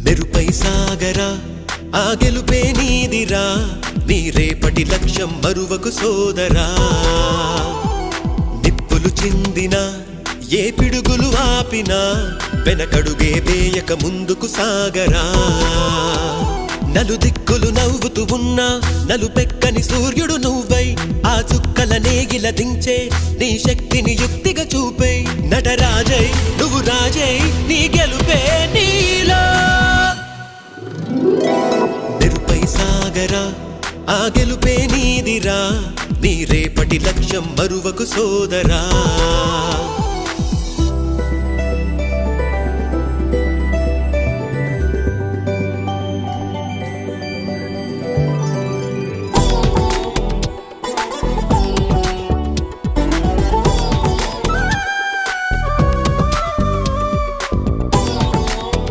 మెరుపై సాగరా ఆ గెలుపే నీదిరా నీ రేపటి లక్ష్యం మరువకు సోదరా నిప్పులు చిందినా ఏ పిడుగులు ఆపినా వెనకడుగే వేయక ముందుకు సాగరా నలుదిక్కులు నవ్వుతూ ఉన్నా నలుపెక్కని సూర్యుడు నువ్వై ఆ చుక్కల నేగిల దించే నీ శక్తిని యుక్తిగా చూపై నటరాజై నువ్వు రాజై నీ గెలుపే నీలో మెరుపై సాగరా ఆ గెలుపే నీదిరా నీ రేపటి లక్ష్యం మరువకు సోదరా